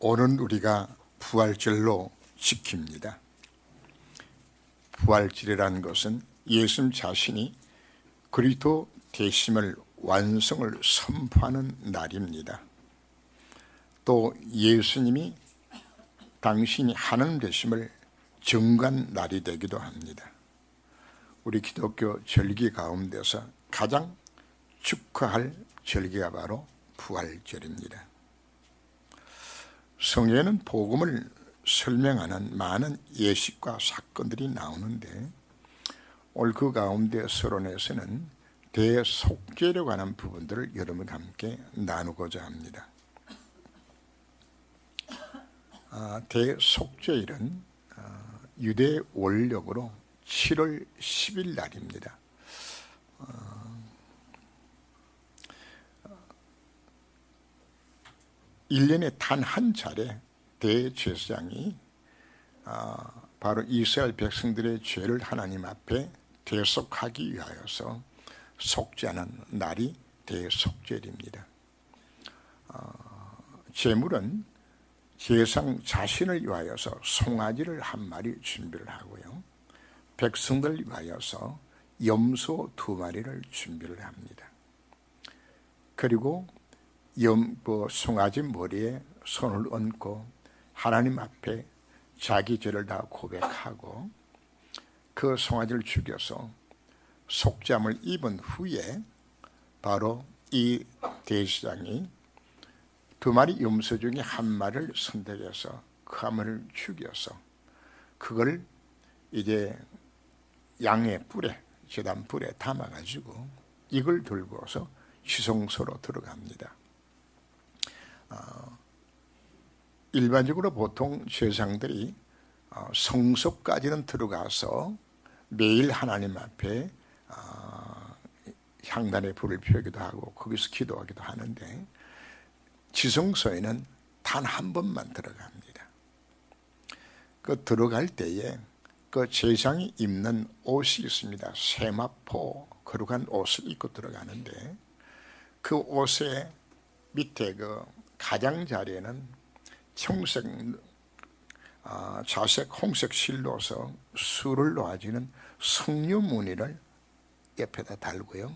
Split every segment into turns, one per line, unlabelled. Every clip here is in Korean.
오늘 우리가 부활절로 지킵니다. 부활절이라는 것은 예수님 자신이 그리스도 되심을 완성을 선포하는 날입니다. 또 예수님이 당신이 하나님 되심을 증거한 날이 되기도 합니다. 우리 기독교 절기 가운데서 가장 축하할 절기가 바로 부활절입니다. 성경에는 복음을 설명하는 많은 예식과 사건들이 나오는데 오늘 그 가운데 서론에서는 대속죄에 관한 부분들을 여러분과 함께 나누고자 합니다. 대속죄일은 유대 원력으로 7월 10일 날입니다. 1년에 단 한 차례 대제사장이 바로 이스라엘 백성들의 죄를 하나님 앞에 대속하기 위하여서 속죄하는 날이 대속죄일입니다. 제물은 제사장 자신을 위하여서 송아지를 한 마리 준비를 하고요, 백성들을 위하여서 염소 2마리를 준비를 합니다. 그리고 송아지 머리에 손을 얹고 하나님 앞에 자기 죄를 다 고백하고 그 송아지를 죽여서 속죄함을 입은 후에 바로 이 대제사장이 2마리 염소 중에 한 마리를 선택해서 그 한 마리를 죽여서 그걸 이제 양의 뿔에, 제단 뿔에 담아가지고 이걸 들고서 지성소로 들어갑니다. 일반적으로 보통 제사장들이 성소까지는 들어가서 매일 하나님 앞에 향단의 불을 피우기도 하고 거기서 기도하기도 하는데 지성소에는 단 한 번만 들어갑니다. 그 들어갈 때에 그 제사장이 입는 옷이 있습니다. 세마포 거룩한 옷을 입고 들어가는데 그 옷의 밑에 그 가장자리에는 청색, 자색, 홍색 실로서 수를 놓아지는 성류 무늬를 옆에다 달고요,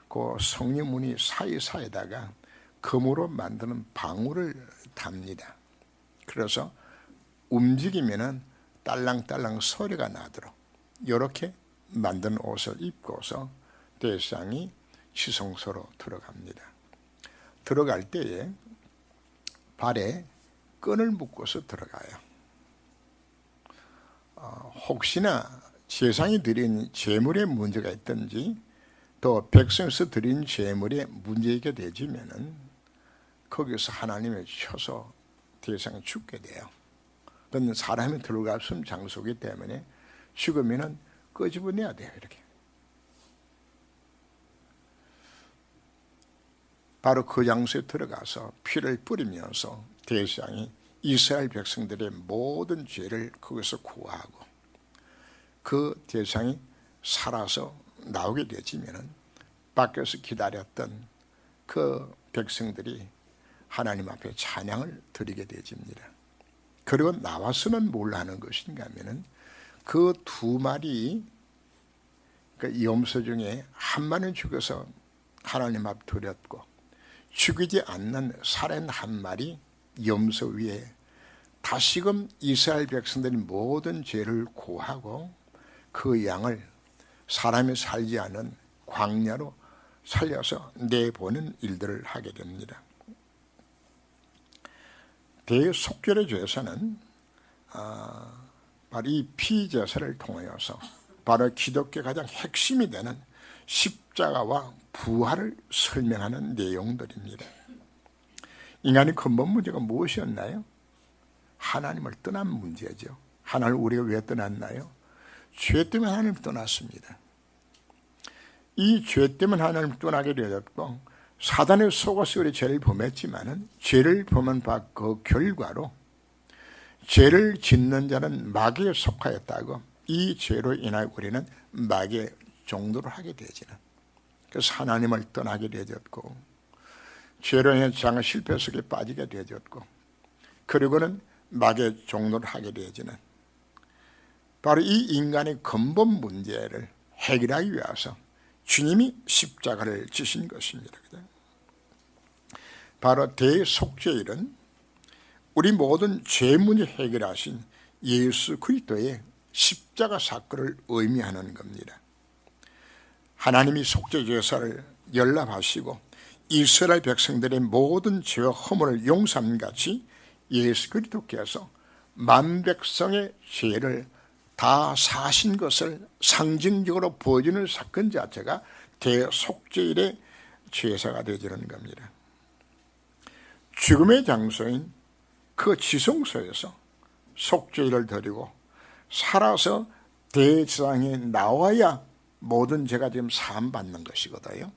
그 성류 무늬 사이사이에다가 금으로 만드는 방울을 답니다. 그래서 움직이면은 딸랑딸랑 소리가 나도록 이렇게 만든 옷을 입고서 대제사장이 지성소로 들어갑니다. 들어갈 때에 발에 끈을 묶어서 들어가요. 혹시나 제사장이 드린 제물에 문제가 있든지 또 백성에서 드린 제물에 문제가 되지면은 거기서 하나님의 쳐서 대제사장이 죽게 돼요. 그건 사람이 들어갈 수 없는 장소이기 때문에 죽으면은 끄집어내야 돼요. 이렇게. 바로 그 장소에 들어가서 피를 뿌리면서 대제사장이 이스라엘 백성들의 모든 죄를 거기서 구하고 그 대제사장이 살아서 나오게 되지면은 밖에서 기다렸던 그 백성들이 하나님 앞에 찬양을 드리게 되집니다. 그리고 나와서는 뭘 하는 것인가 하면은 그 2마리 그 염소 중에 한 마리는 죽여서 하나님 앞 드렸고 죽이지 않는 살인 한 마리 염소 위에 다시금 이스라엘 백성들이 모든 죄를 고하고 그 양을 사람이 살지 않은 광야로 살려서 내보는 일들을 하게 됩니다. 대속죄의 제사는 바로 이 피제사를 통하여서 바로 기독교의 가장 핵심이 되는 십자가와 부활을 설명하는 내용들입니다. 인간의 근본 문제가 무엇이었나요? 하나님을 떠난 문제죠. 하나님을 우리가 왜 떠났나요? 죄 때문에 하나님을 떠났습니다. 이 죄 때문에 하나님을 떠나게 되었고 사단의 속아서 우리 죄를 범했지만은 죄를 범한 바 그 결과로 죄를 짓는 자는 마귀에 속하였다고 이 죄로 인하여 우리는 마귀의 종도를 하게 되지는 그래서 하나님을 떠나게 되었고 죄로 인해 장애 실패 속에 빠지게 되었고 그리고는 마귀의 종로를 하게 되어지는 바로 이 인간의 근본 문제를 해결하기 위해서 주님이 십자가를 지신 것입니다. 바로 대속죄일은 우리 모든 죄 문제 해결하신 예수 그리스도의 십자가 사건을 의미하는 겁니다. 하나님이 속죄 제사를 연락하시고 이스라엘 백성들의 모든 죄와 허물을 용서함 같이 예수 그리스도께서 만 백성의 죄를 다 사신 것을 상징적으로 보여주는 사건 자체가 대속죄일의 제사가 되어지는 겁니다. 죽음의 장소인 그 지성소에서 속죄를 드리고 살아서 대지상에 나와야 모든 죄가 지금 사함받는 것이거든요.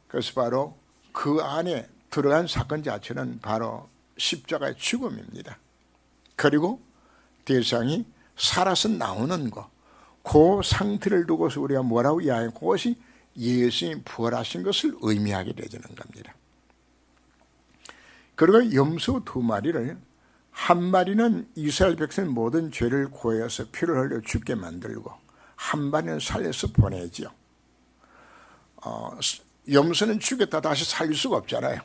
그래서 바로 그 안에 들어간 사건 자체는 바로 십자가의 죽음입니다. 그리고 대지상이 살아서 나오는 것, 그 상태를 두고서 우리가 뭐라고 이야기하는 그것이 예수님이 부활하신 것을 의미하게 되는 겁니다. 그리고 염소 2마리를 한 마리는 이스라엘 백성 모든 죄를 고해서 피를 흘려 죽게 만들고 한 마리는 살려서 보내죠. 염소는 죽였다 다시 살릴 수가 없잖아요.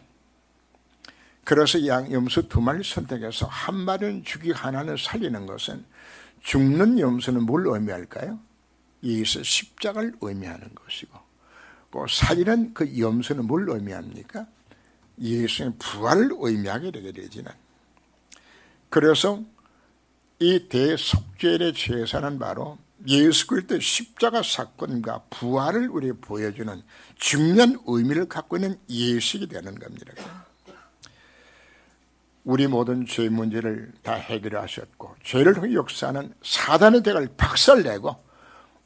그래서 염소 2마리를 선택해서 한 마리는 죽이고 하나는 살리는 것은 죽는 염소는 뭘 의미할까요? 예수 십자가를 의미하는 것이고 또 살리는 그 염소는 뭘 의미합니까? 예수의 부활을 의미하게 되게 되지는. 그래서 이 대속죄의 제사는 바로 예수 그리스도의 십자가 사건과 부활을 우리에게 보여주는 중요한 의미를 갖고 있는 예식이 되는 겁니다. 우리 모든 죄 문제를 다 해결하셨고 죄를 통해 역사하는 사단의 대가를 박살내고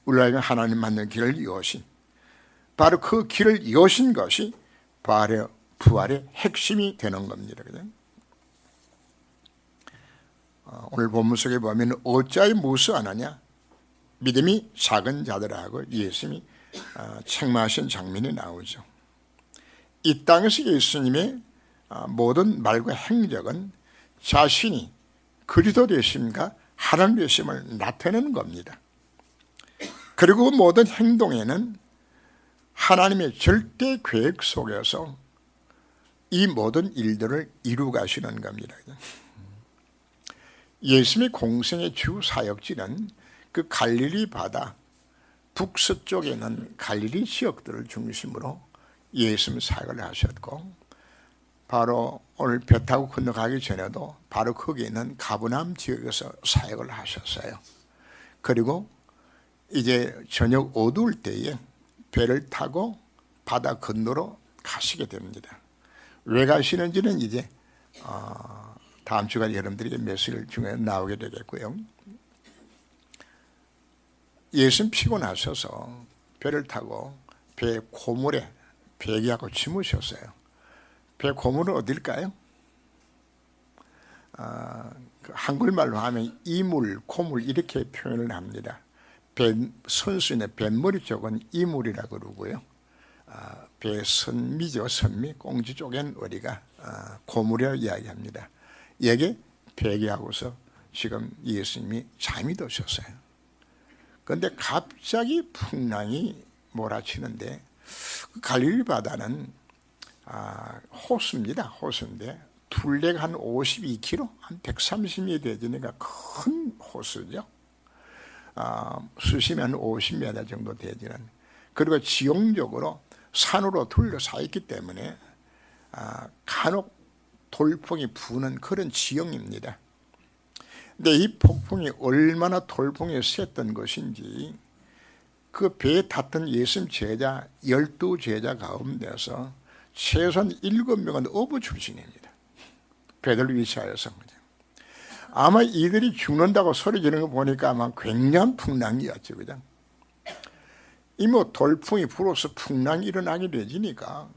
우리에게 하나님 만든 길을 여신 바로 그 길을 여신 것이 부활의 핵심이 되는 겁니다. 오늘 본문 속에 보면 어찌하여 무수하느냐 믿음이 작은 자들하고 예수님이 책망하신 장면이 나오죠. 이 땅에서 예수님의 모든 말과 행적은 자신이 그리스도 되심과 하나님 되심을 나타내는 겁니다. 그리고 모든 행동에는 하나님의 절대 계획 속에서 이 모든 일들을 이루 가시는 겁니다. 예수님의 공생의 주 사역지는 그 갈릴리 바다 북서쪽에 있는 갈릴리 지역들을 중심으로 예수님 사역을 하셨고 바로 오늘 배 타고 건너가기 전에도 바로 거기에 있는 가버나움 지역에서 사역을 하셨어요. 그리고 이제 저녁 어두울 때에 배를 타고 바다 건너로 가시게 됩니다. 왜 가시는지는 이제 다음 주간 여러분들에게 메시지 중에 나오게 되겠고요. 예수님 피곤하셔서 배를 타고 배 고물에 베개하고 주무셨어요. 배 고물은 어딜까요? 한글말로 하면 이물, 고물 이렇게 표현을 합니다. 선수의 뱃머리 쪽은 이물이라고 그러고요. 배 선미죠. 선미, 꽁지 쪽엔 우리가 고물이라고 이야기합니다. 여기에 베개하고서 지금 예수님이 잠이 드셨어요. 그런데 갑자기 풍랑이 몰아치는데 갈릴리 바다는 호수입니다. 호수인데 둘레가 한 52km, 한 130m 되니까 큰 호수죠. 수심이 한 50m 정도 되지는. 그리고 지형적으로 산으로 둘러싸 있기 때문에 간혹 돌풍이 부는 그런 지형입니다. 근데 이 폭풍이 얼마나 돌풍이 셌던 것인지 그 배에 탔던 예수님 제자 12제자 가운데서 최소한 7명은 어부 출신입니다. 배들 위치하여서. 아마 이들이 죽는다고 소리 지르는 거 보니까 아마 굉장한 풍랑이었죠. 그죠? 이 뭐 돌풍이 불어서 풍랑이 일어나게 되지니까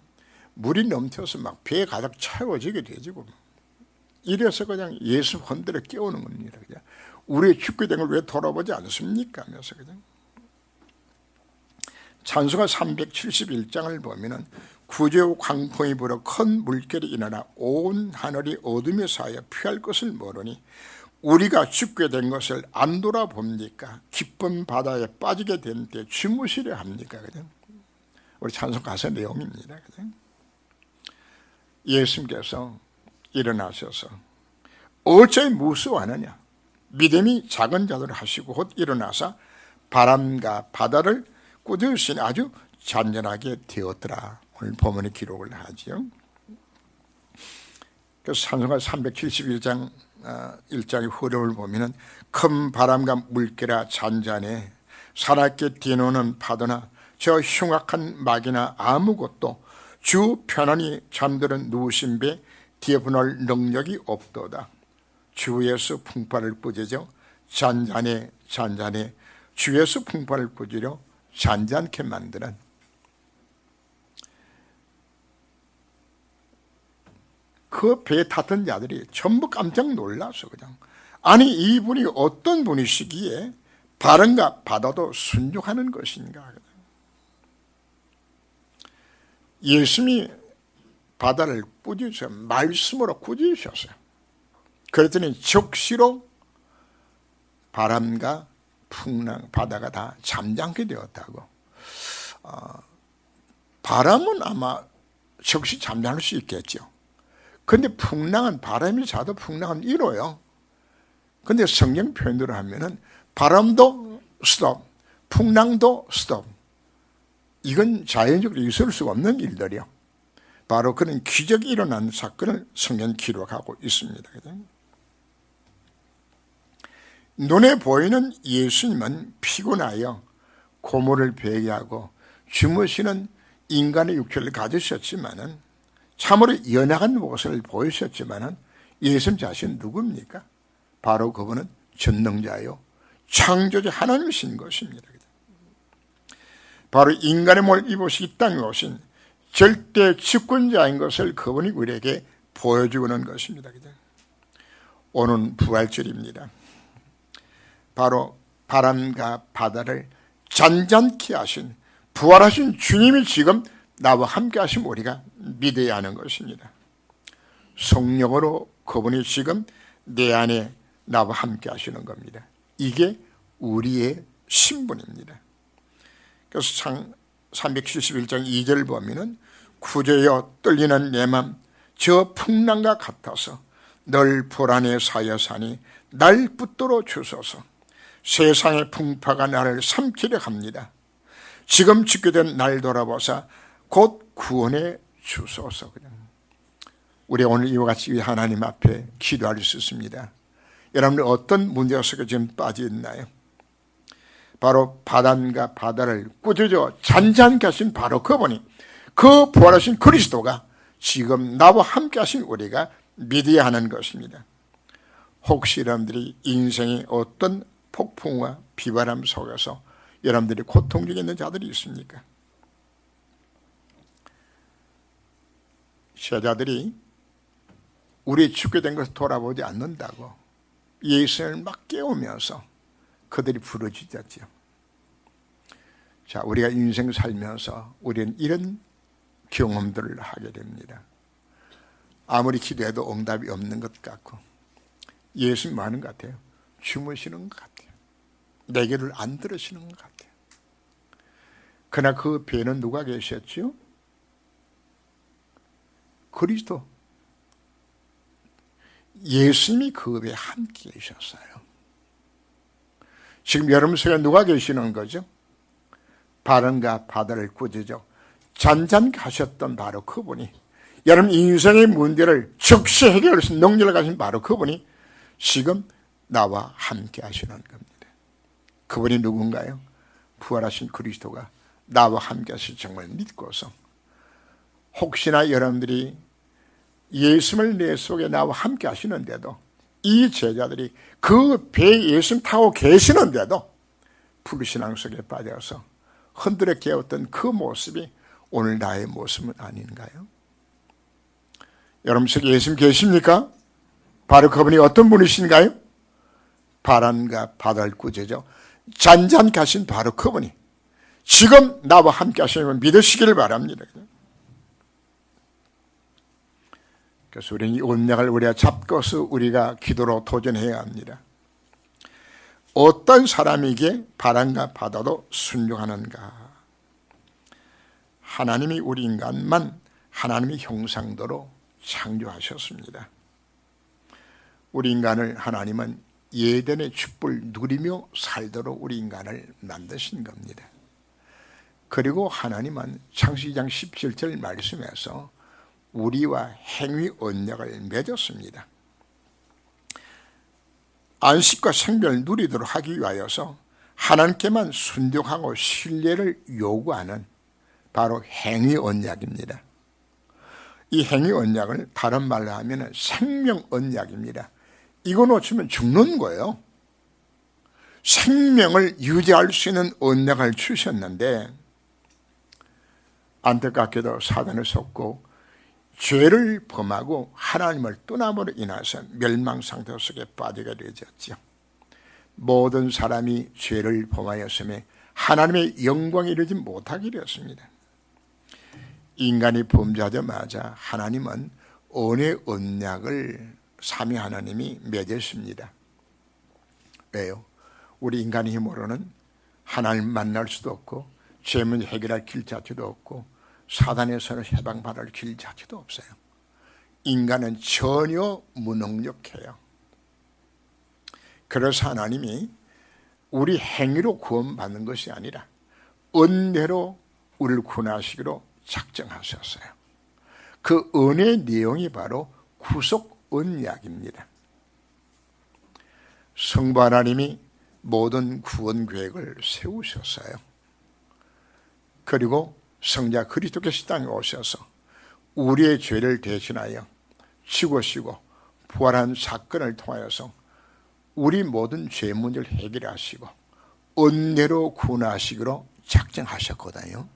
물이 넘쳐서 막 배에 가득 채워지게 되지고 이래서 그냥 예수 흔들어 깨우는 겁니다. 그냥 우리의 죽게 된 걸 왜 돌아보지 않습니까? 하면서 그냥 찬송가 371장을 보면은 구제후 광풍이 불어 큰 물결이 일어나 온 하늘이 어둠에 사여 피할 것을 모르니 우리가 죽게 된 것을 안 돌아봅니까? 깊은 바다에 빠지게 된 때 주무시려 합니까? 그죠? 우리 찬송 가사 내용입니다. 그죠? 예수님께서 일어나셔서 어찌 무수하느냐? 믿음이 작은 자들 하시고 곧 일어나서 바람과 바다를 꾸짖으시니 아주 잔잔하게 되었더라. 오늘 본문의 기록을 하지요. 그래서 찬송가 371장 1장의 흐름을 보면은 큰 바람과 물결아 잔잔해 사납게 뛰노는 파도나 저 흉악한 막이나 아무것도 주 편안히 잠드는 누우신 배 뒤분할 능력이 없도다. 주 예수 풍파를 꾸짖어 잔잔해 잔잔해 주 예수 풍파를 꾸짖어 잔잔케 만드는 그 배에 탔던 자들이 전부 깜짝 놀라서 그냥 아니 이분이 어떤 분이시기에 바람과 바다도 순종하는 것인가. 예수님이 바다를 꾸짖으셔 말씀으로 꾸짖으셨어요. 그랬더니 즉시로 바람과 풍랑 바다가 다 잠잠게 되었다고. 바람은 아마 즉시 잠잠할 수 있겠죠. 근데 풍랑은 바람이 자도 풍랑은 이뤄요. 근데 성경 표현으로 하면은 바람도 스톱, 풍랑도 스톱. 이건 자연적으로 있을 수가 없는 일들이요. 바로 그런 기적이 일어난 사건을 성경 기록하고 있습니다. 눈에 보이는 예수님은 피곤하여 고모를 베개하고 주무시는 인간의 육체를 가지셨지만은 참으로 연약한 모습을 보이셨지만은 예수님 자신은 누굽니까? 바로 그분은 전능자요 창조주 하나님이신 것입니다. 바로 인간의 몸을 입으시 이 땅에 오신 절대 주권자인 것을 그분이 우리에게 보여주는 것입니다. 오늘 부활절입니다. 바로 바람과 바다를 잔잔케 하신 부활하신 주님이 지금 나와 함께 하신 우리가 믿어야 하는 것입니다. 성령으로 그분이 지금 내 안에 나와 함께 하시는 겁니다. 이게 우리의 신분입니다. 그래서 371장 2절 보면은 구제여 떨리는 내 맘 저 풍랑과 같아서 널 불안에 사여 사니 날 붙들어 주소서. 세상의 풍파가 나를 삼키려 합니다. 지금 죽게 된 날 돌아보사 곧 구원해 주소서. 우리 오늘 이와 같이 하나님 앞에 기도할 수 있습니다. 여러분 어떤 문제 속에 지금 빠져 있나요? 바로 바람과 바다를 꾸짖어 잔잔케 하신 바로 그분이 그 부활하신 그리스도가 지금 나와 함께 하신 우리가 믿어야 하는 것입니다. 혹시 여러분들이 인생의 어떤 폭풍과 비바람 속에서 여러분들이 고통 중에 있는 자들이 있습니까? 제자들이 우리 죽게 된 것을 돌아보지 않는다고 예수를 막 깨우면서 그들이 부르짖었죠. 자, 우리가 인생 살면서 우리는 이런 경험들을 하게 됩니다. 아무리 기도해도 응답이 없는 것 같고 예수님 많은 것 같아요. 주무시는 것 같아요. 내 귀를 안 들으시는 것 같아요. 그러나 그 배에는 누가 계셨죠? 그리스도. 예수님이 그 배에 함께 계셨어요. 지금 여러분 속에 누가 계시는 거죠? 바람과 바다를 꾸짖어 잔잔케 하셨던 바로 그분이, 여러분 인생의 문제를 즉시 해결하신 능력을 가진 바로 그분이 지금 나와 함께 하시는 겁니다. 그분이 누군가요? 부활하신 그리스도가 나와 함께 하실 정말 믿고서, 혹시나 여러분들이 예수님을 내 속에 나와 함께 하시는데도 이 제자들이 그 배에 예수님 타고 계시는데도 불신앙 속에 빠져서 흔들어 깨웠던 그 모습이 오늘 나의 모습은 아닌가요? 여러분 속에 예수님 계십니까? 바로 그분이 어떤 분이신가요? 바람과 바다를 꾸짖어 잔잔케 하신 바로 그분이 지금 나와 함께 하시는 걸 믿으시기를 바랍니다. 그래서 우리는 이 언약을 우리가 잡고서 우리가 기도로 도전해야 합니다. 어떤 사람에게 바람과 바다도 순종하는가? 하나님이 우리 인간만 하나님의 형상대로 창조하셨습니다. 우리 인간을 하나님은 예덴의 축복을 누리며 살도록 우리 인간을 만드신 겁니다. 그리고 하나님은 창세기 2장 17절 말씀에서 우리와 행위 언약을 맺었습니다. 안식과 생명을 누리도록 하기 위하여서 하나님께만 순종하고 신뢰를 요구하는 바로 행위 언약입니다. 이 행위 언약을 다른 말로 하면 생명 언약입니다. 이거 놓치면 죽는 거예요. 생명을 유지할 수 있는 언약을 주셨는데 안타깝게도 사단에 속고 죄를 범하고 하나님을 떠남으로 인해서 멸망 상태 속에 빠지게 되었죠. 모든 사람이 죄를 범하였음에 하나님의 영광에 이르지 못하게 되었습니다. 인간이 범죄하자마자 하나님은 언의 언약을 삼위 하나님이 맺으십니다. 왜요? 우리 인간의 힘으로는 하나님 만날 수도 없고 죄 문제 해결할 길 자체도 없고 사단에서는 해방받을 길 자체도 없어요. 인간은 전혀 무능력해요. 그래서 하나님이 우리 행위로 구원받는 것이 아니라 은혜로 우리를 구원하시기로 작정하셨어요. 그 은혜의 내용이 바로 구속 언약입니다. 성부 하나님이 모든 구원 계획을 세우셨어요. 그리고 성자 그리스도께서 땅에 오셔서 우리의 죄를 대신하여 죽으시고 부활한 사건을 통하여서 우리 모든 죄 문제를 해결하시고 은혜로 구원하시기로 작정하셨거든요.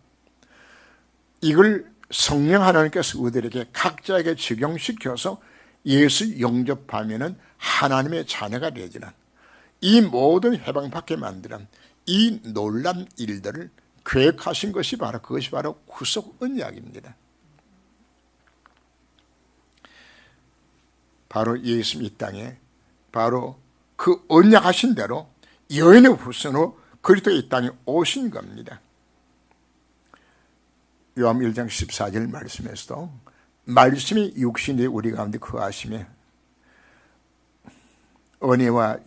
이걸 성령 하나님께서 우리들에게 각자에게 적용시켜서 예수 영접하면은 하나님의 자녀가 되지는 이 모든 해방받게 만드는 이 놀란 일들을 계획하신 것이 바로 그것이 바로 구속 언약입니다. 바로 예수님 이 땅에 바로 그 언약하신 대로 여인의 후손으로 그리스도 이 땅에 오신 겁니다. 요한복음 1장 14절 말씀에서도 말씀이 육신이 우리 가운데 거하심에 은혜와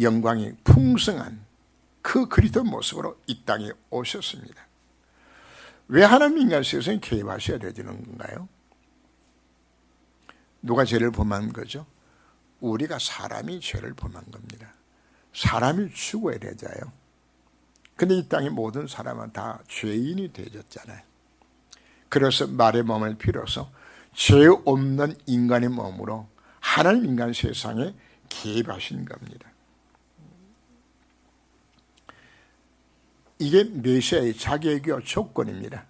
영광이 풍성한 그 그리스도 모습으로 이 땅에 오셨습니다. 왜 하나님 인간 세상에 개입하셔야 되는 건가요? 누가 죄를 범한 거죠? 우리가 사람이 죄를 범한 겁니다. 사람이 죽어야 되잖아요. 근데 이 땅의 모든 사람은 다 죄인이 되었잖아요. 그래서 말의 몸을 빌어서 죄 없는 인간의 몸으로 하나님 인간 세상에 개입하신 겁니다. 이게 메시아의 자격이요 조건입니다.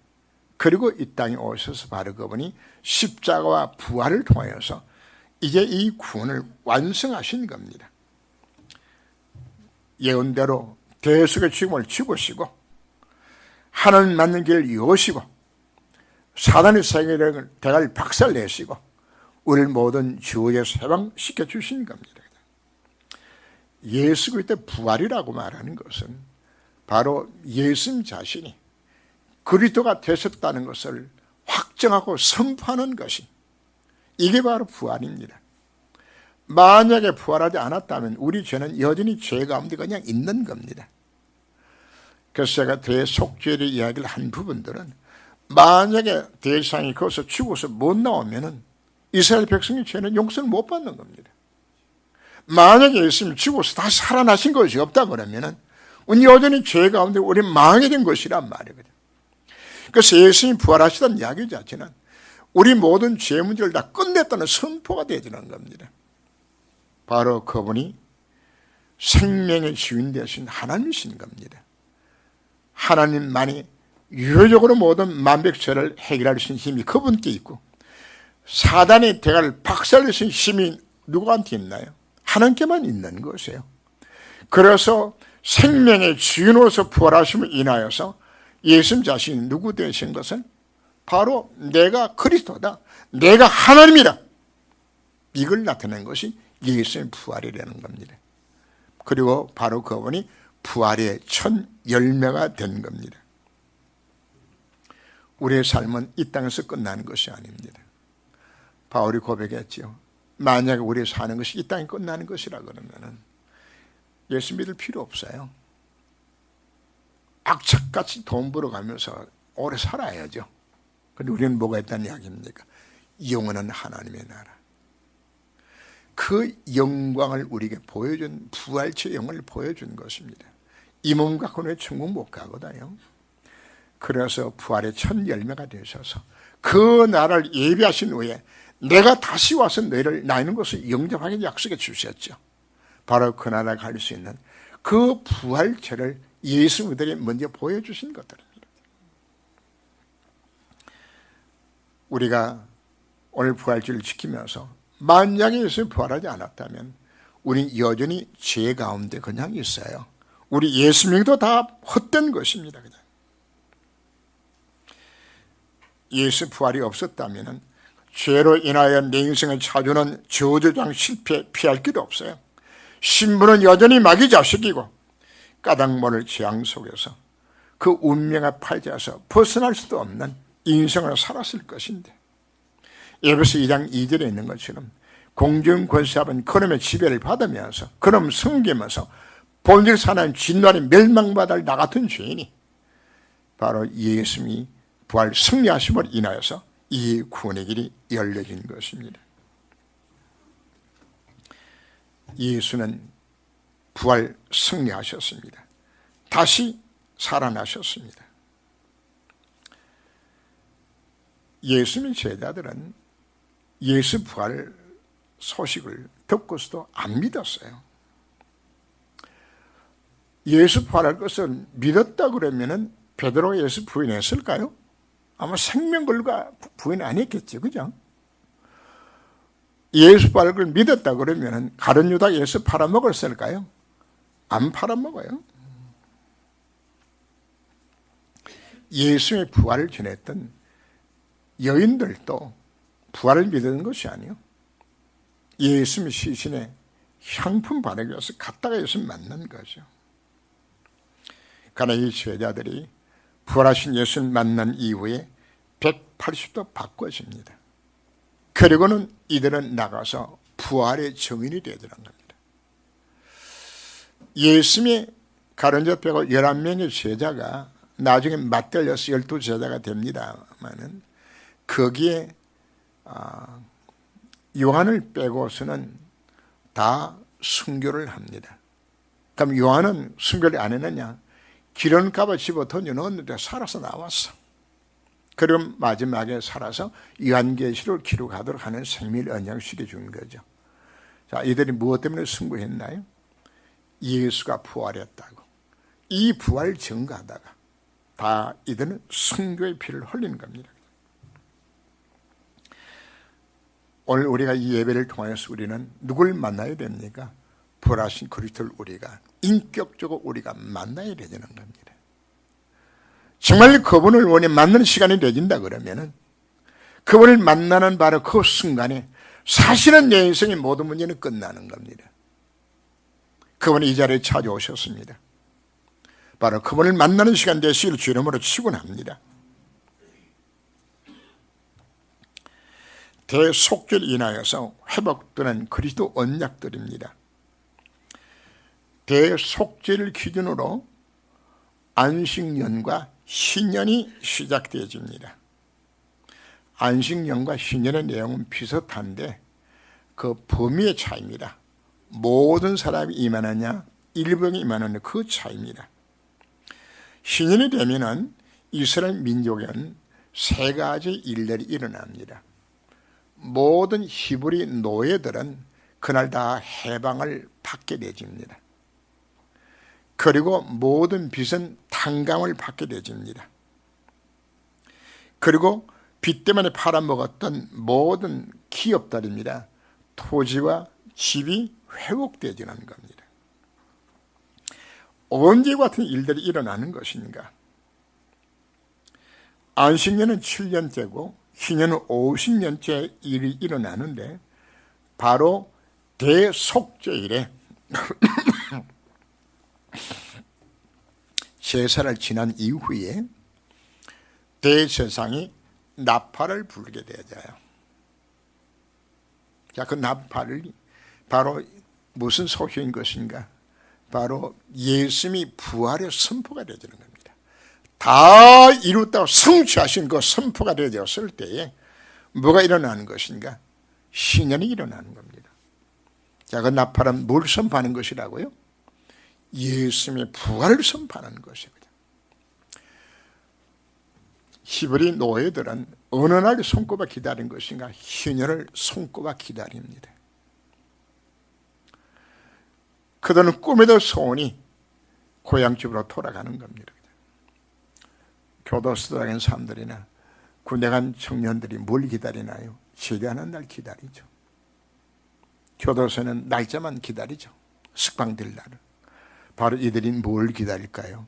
그리고 이 땅에 오셔서 바로 그분이 십자가와 부활을 통하여서 이제 이 구원을 완성하신 겁니다. 예언대로 대속의 죽음을 죽으시고 하나님 맞는 길을 여시고 사단의 세계를 대갈 박살내시고 우리를 모든 주에서 해방시켜 주신 겁니다. 예수 그리스도의 부활이라고 말하는 것은 바로 예수님 자신이 그리스도가 되셨다는 것을 확정하고 선포하는 것이 이게 바로 부활입니다. 만약에 부활하지 않았다면 우리 죄는 여전히 죄 가운데 그냥 있는 겁니다. 그래서 제가 대속죄의 이야기를 한 부분들은 만약에 대상이 거기서 죽어서 못 나오면은 이스라엘 백성의 죄는 용서를 못 받는 겁니다. 만약에 예수님이 죽어서 다시 살아나신 것이 없다 그러면은 여전히 죄 가운데 우리 망하게 된 것이란 말이거든요. 그래서 예수님이 부활하시다는 이야기 자체는 우리 모든 죄 문제를 다 끝냈다는 선포가 되어지는 겁니다. 바로 그분이 생명의 주인 되신 하나님이신 겁니다. 하나님만이 유효적으로 모든 만백죄를 해결할 수 있는 힘이 그분께 있고 사단의 대가를 박살낼 수 있는 힘이 누구한테 있나요? 하나님께만 있는 것이에요. 그래서 생명의 주인으로서 부활하심을 인하여서 예수님 자신이 누구 되신 것은 바로 내가 그리스도다, 내가 하나님이다, 이걸 나타낸 것이 예수의 부활이라는 겁니다. 그리고 바로 그분이 부활의 첫 열매가 된 겁니다. 우리의 삶은 이 땅에서 끝나는 것이 아닙니다. 바울이 고백했죠. 만약에 우리 사는 것이 이 땅에 끝나는 것이라 그러면은 예수 믿을 필요 없어요. 악착같이 돈 벌어가면서 오래 살아야죠. 근데 우리는 뭐가 있다는 이야기입니까? 영원한 하나님의 나라. 그 영광을 우리에게 보여준 부활체의 영을 보여준 것입니다. 이 몸 갖고는 천국 못 가거든요. 그래서 부활의 첫 열매가 되셔서 그 나라를 예비하신 후에 내가 다시 와서 너희를 나 있는 곳을 영접하게 약속해 주셨죠. 바로 그 나라에 갈 수 있는 그 부활체를 예수님들이 먼저 보여주신 것들입니다. 우리가 오늘 부활절을 지키면서 만약에 예수님이 부활하지 않았다면 우리는 여전히 죄 가운데 그냥 있어요. 우리 예수님도 다 헛된 것입니다. 그냥. 예수 부활이 없었다면 죄로 인하여 내 인생을 찾아오는 저주장 실패 피할 길이 없어요. 신부는 여전히 마귀 자식이고 까닭모를 재앙 속에서 그 운명의 팔자에서 벗어날 수도 없는 인생을 살았을 것인데 에베소 2장 2절에 있는 것처럼 공중 권세잡은 그놈의 지배를 받으면서 그놈 섬기면서 본질 사나운 진노하니 멸망받을 나 같은 죄인이 바로 예수님이 부활 승리하심을 인하여서 이 구원의 길이 열려진 것입니다. 예수는 부활 승리하셨습니다. 다시 살아나셨습니다. 예수님 제자들은 예수 부활 소식을 듣고서도 안 믿었어요. 예수 부활할 것을 믿었다 그러면은 베드로가 예수 부인했을까요? 아마 생명 걸고 부인 안 했겠죠. 그죠? 예수 부활을 믿었다 그러면은 가룟 유다 예수 팔아먹었을까요? 안 팔아먹어요. 예수의 부활을 전했던 여인들도 부활을 믿는 것이 아니에요. 예수의 시신에 향품 바르기 위해서 갔다가 예수를 만난 거죠. 그러나 이 제자들이 부활하신 예수를 만난 이후에 180도 바꿔집니다. 그리고는 이들은 나가서 부활의 증인이 되더란 겁니다. 예수님의 가룟유다 빼고 11명의 제자가 나중에 맞들려서 12제자가 됩니다만은 거기에 요한을 빼고서는 다 순교를 합니다. 그럼 요한은 순교를 안 했느냐? 기름값을 집어 던져 넣었는데 살아서 나왔어. 그럼 마지막에 살아서 요한계시를 기록하도록 하는 생명을 언약시켜 준 거죠. 자, 이들이 무엇 때문에 승부했나요? 예수가 부활했다고. 이 부활 증거하다가 다 이들은 순교의 피를 흘리는 겁니다. 오늘 우리가 이 예배를 통해서 우리는 누굴 만나야 됩니까? 부활하신 그리스도를 우리가 인격적으로 우리가 만나야 되는 겁니다. 정말 그분을 원해 만나는 시간이 되진다 그러면은 그분을 만나는 바로 그 순간에 사실은 내 인생의 모든 문제는 끝나는 겁니다. 그분이 이 자리에 찾아오셨습니다. 바로 그분을 만나는 시간 되시기를 주 이름으로 축원합니다. 대속죄를 인하여서 회복되는 그리스도 언약들입니다. 대속죄를 기준으로 안식년과 신년이 시작되어집니다. 안식년과 신년의 내용은 비슷한데 그 범위의 차이입니다. 모든 사람이 임하느냐 일부이 임하느냐 그 차이입니다. 신년이 되면은 이스라엘 민족에는 세 가지 일들이 일어납니다. 모든 히브리 노예들은 그날 다 해방을 받게 되집니다. 그리고 모든 빚은 탕감을 받게 되집니다. 그리고 빚 때문에 팔아먹었던 모든 기업들입니다. 토지와 집이 회복되지는 겁니다. 언제 같은 일들이 일어나는 것인가? 안식년은 7년째고 신년은 50년째 일이 일어나는데 바로 대속죄일에 제사를 지난 이후에 대제사장이 나팔을 불게 되어져요. 자, 그 나팔을 바로 무슨 소식인 것인가? 바로 예수님이 부활의 선포가 되어지는 겁니다. 다 이뤘다고 성취하신 그 선포가 되어졌을 때에 뭐가 일어나는 것인가? 신년이 일어나는 겁니다. 자, 그 나팔은 뭘 선포하는 것이라고요? 예수님의 부활을 선포하는 것이거든요. 히브리 노예들은 어느 날 손꼽아 기다린 것인가? 희년을 손꼽아 기다립니다. 그들은 꿈에도 소원이 고향집으로 돌아가는 겁니다. 교도소에 사람들이나 군대 간 청년들이 뭘 기다리나요? 제대하는 날 기다리죠. 교도소는 날짜만 기다리죠. 석방될 날을. 바로 이들이 뭘 기다릴까요?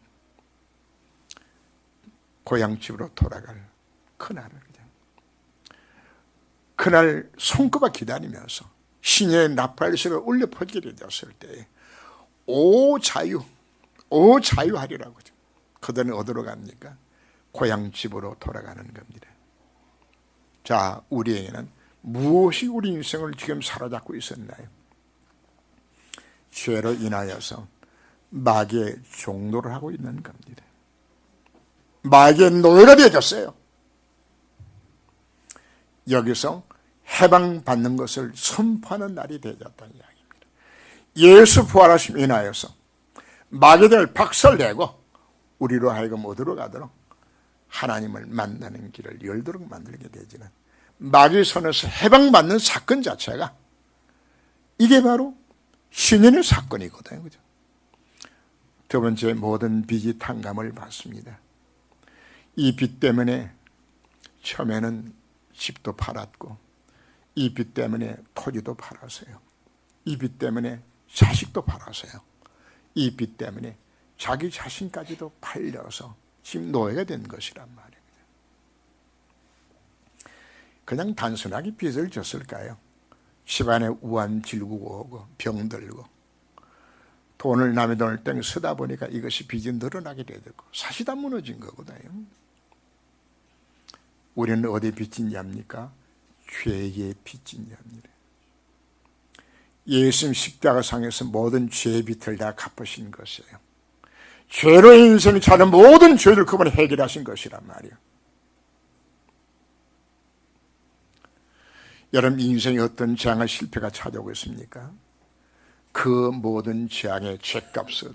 고향집으로 돌아갈 그날을. 그날 손꼽아 기다리면서 신의 나팔소리가 울려 퍼지게 되었을 때에 오 자유, 오 자유하리라고. 그들은 어디로 갑니까? 고향집으로 돌아가는 겁니다. 자, 우리에게는 무엇이 우리 인생을 지금 사로잡고 있었나요? 죄로 인하여서 마귀의 종노를 하고 있는 겁니다. 마귀의 노예가 되어졌어요. 여기서 해방받는 것을 선포하는 날이 되어졌다는 이야기입니다. 예수 부활하심에 인하여서 마귀를 박살내고 우리로 하여금 어디로 가도록 하나님을 만나는 길을 열도록 만들게 되지는 마귀 손에서 해방받는 사건 자체가 이게 바로 신년의 사건이거든요. 그죠? 두 번째, 모든 빚이 탕감을 받습니다. 이 빚 때문에 처음에는 집도 팔았고, 이 빚 때문에 토지도 팔았어요. 이 빚 때문에 자식도 팔았어요. 이 빚 때문에 자기 자신까지도 팔려서 지금 노예가 된 것이란 말이에요. 그냥 단순하게 빚을 졌을까요? 집안에 우환 질구고 오고 병들고 돈을 남의 돈을 땡 쓰다 보니까 이것이 빚이 늘어나게 되고 사실 다 무너진 거거든요. 우리는 어디에 빚진 자입니까? 죄의 빚진 자입니다. 예수님 십자가상에서 모든 죄의 빚을 다 갚으신 것이에요. 죄로 인생이 찾은 모든 죄를 그분이 해결하신 것이란 말이에요. 여러분 인생에 어떤 재앙과 실패가 찾아오고 있습니까? 그 모든 재앙의 죄값을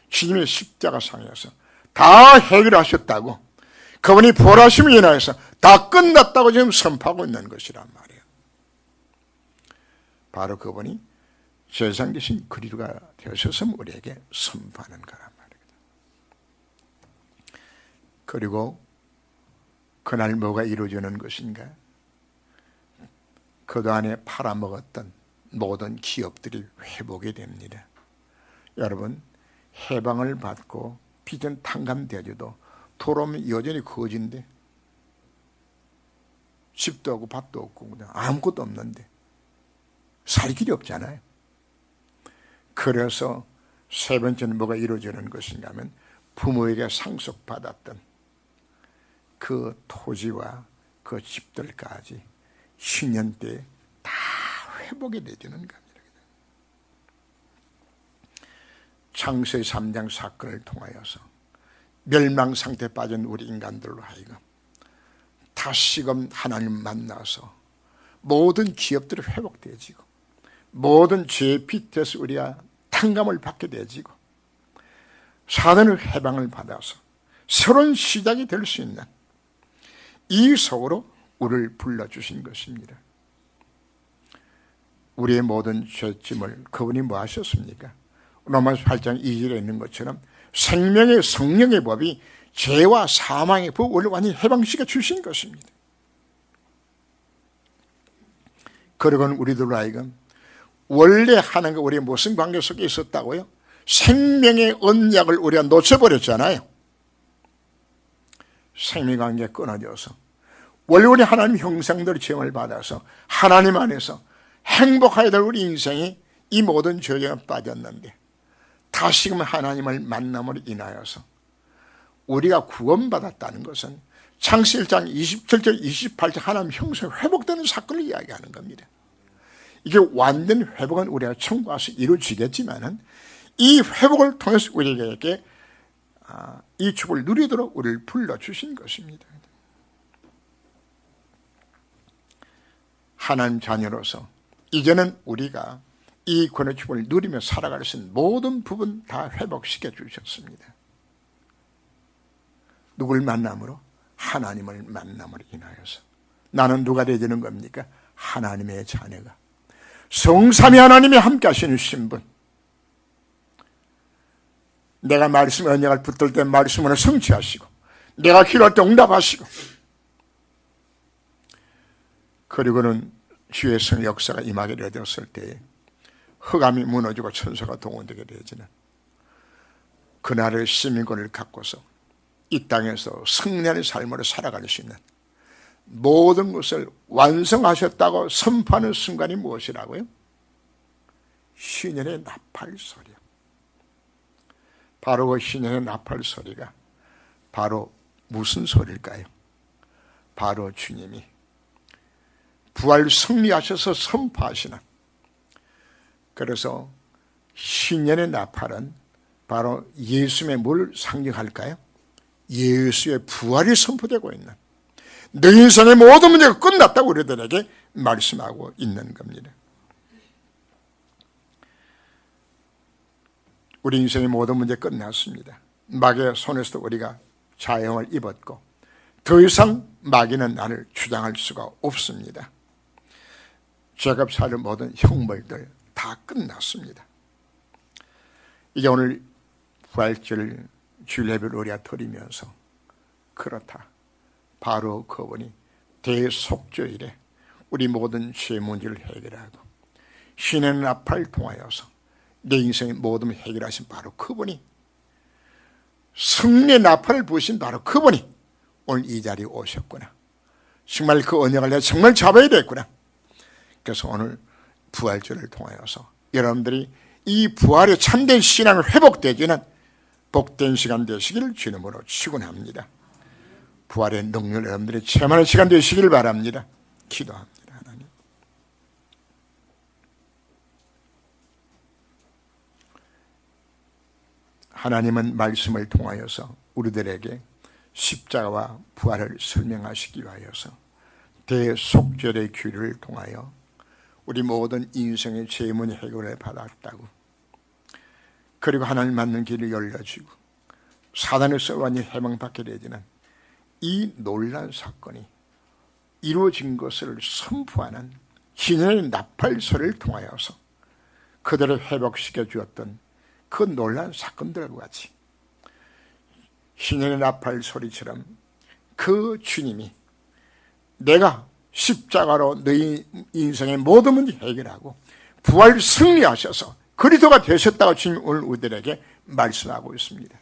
주님의 십자가상에서 다 해결하셨다고, 그분이 부활하심을 인하여서 다 끝났다고 지금 선포하고 있는 것이란 말이에요. 바로 그분이 세상 대신 그리스도가 되셔서 우리에게 선포하는 거란 말이에요. 그리고 그날 뭐가 이루어지는 것인가? 그동안에 팔아먹었던 모든 기업들이 회복이 됩니다. 여러분, 해방을 받고 빚은 탕감되어도 돌아오면 여전히 거지인데, 집도 없고 밭도 없고 그냥 아무것도 없는데 살 길이 없잖아요. 그래서 세 번째는 뭐가 이루어지는 것인가 하면 부모에게 상속받았던 그 토지와 그 집들까지 신년 때 다 회복이 되지는 겁니다. 창세기 3장 사건을 통하여서 멸망 상태에 빠진 우리 인간들로 하여금 다시금 하나님 만나서 모든 기업들이 회복되어지고 모든 죄의 빚에서 우리가 탕감을 받게 되어지고 사단의 해방을 받아서 새로운 시작이 될 수 있는 이 속으로 우리를 불러주신 것입니다. 우리의 모든 죄짐을 그분이 뭐 하셨습니까? 로마서 8장 2절에 있는 것처럼 생명의 성령의 법이 죄와 사망의 법을 완전히 해방시켜 주신 것입니다. 그리고는 우리들로 하여금 원래 하나님과 우리의 무슨 관계 속에 있었다고요? 생명의 언약을 우리가 놓쳐버렸잖아요. 생명관계가 끊어져서 원래 우리 하나님 형상대로 지음을 받아서 하나님 안에서 행복해야 될 우리 인생이 이 모든 죄에 빠졌는데 다시금 하나님을 만남으로 인하여서 우리가 구원받았다는 것은 창세기 1장 27절 28절 하나님 형상이 회복되는 사건을 이야기하는 겁니다. 이게 완전 회복은 우리가 청구해서 이루어지겠지만은 이 회복을 통해서 우리에게 이 축복을 누리도록 우리를 불러주신 것입니다. 하나님 자녀로서 이제는 우리가 이 구원의 축복을 누리며 살아갈 수 있는 모든 부분 다 회복시켜 주셨습니다. 누굴 만남으로? 하나님을 만남으로 인하여서. 나는 누가 되는 겁니까? 하나님의 자녀가. 성삼위 하나님이 함께 하시는 신분. 내가 말씀 언약을 붙들 때 말씀으로 성취하시고 내가 기도할 때 응답하시고 그리고는 주의 성 역사가 임하게 되었을 때에 흑암이 무너지고 천사가 동원되게 되어지는 그날의 시민권을 갖고서 이 땅에서 승리하는 삶으로 살아갈 수 있는 모든 것을 완성하셨다고 선포하는 순간이 무엇이라고요? 신년의 나팔 소리요. 바로 그 신년의 나팔 소리가 바로 무슨 소리일까요? 바로 주님이 부활 승리하셔서 선포하시는, 그래서 신년의 나팔은 바로 예수의 뭘 상징할까요? 예수의 부활이 선포되고 있는, 너 인생의 모든 문제가 끝났다고 우리들에게 말씀하고 있는 겁니다. 우리 인생의 모든 문제 끝났습니다. 마귀의 손에서 우리가 자영을 입었고 더 이상 마귀는 나를 주장할 수가 없습니다. 죄가 사는 모든 형벌들 다 끝났습니다. 이제 오늘 부활절 주일 예배를 우리가 드리면서 그렇다, 바로 그분이 대속죄일에 우리 모든 죄 문제를 해결하고 신의 나팔을 통하여서 내 인생의 모든 해결하신 바로 그분이, 승리의 나팔을 부으신 바로 그분이 오늘 이 자리에 오셨구나. 정말 그 언약을 내가 정말 잡아야 되겠구나. 그래서 오늘 부활절을 통하여서 여러분들이 이 부활의 참된 신앙을 회복되기는 복된 시간 되시기를 주님으로 축원합니다. 부활의 능력을 여러분들이 체험하는 시간 되시기를 바랍니다. 기도합니다. 하나님, 하나님은 말씀을 통하여서 우리들에게 십자가와 부활을 설명하시기 위하여서 대속죄의 규례를 통하여 우리 모든 인생의 죄문 해결을 받았다고, 그리고 하나님 만난 길을 열려주고 사단에서 완전히 해방받게 되지는 이 놀라운 사건이 이루어진 것을 선포하는 신의 나팔 소리를 통하여서 그들을 회복시켜 주었던 그 놀라운 사건들과 같이 신의 나팔 소리처럼 그 주님이 내가 십자가로 너희 인생의 모든 문제 해결하고 부활 승리하셔서 그리스도가 되셨다고 주님 오늘 우리들에게 말씀하고 있습니다.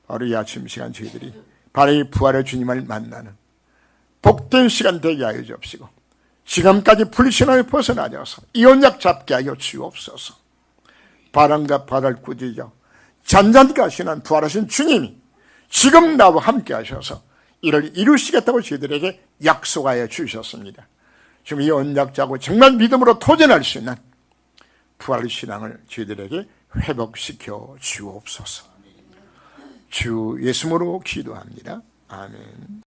바로 이 아침 시간 저희들이 바로 이 부활의 주님을 만나는 복된 시간 되게 하여 주옵시고 지금까지 불신앙에 벗어나셔서 이 언약 잡게 하여 주옵소서. 바람과 바다를 꾸짖어 잔잔히 가시는 부활하신 주님이 지금 나와 함께 하셔서 이를 이루시겠다고 저희들에게 약속하여 주셨습니다. 지금 이 언약 잡고 정말 믿음으로 도전할 수 있는 부활의 신앙을 저희들에게 회복시켜 주옵소서. 주 예수님으로 기도합니다. 아멘.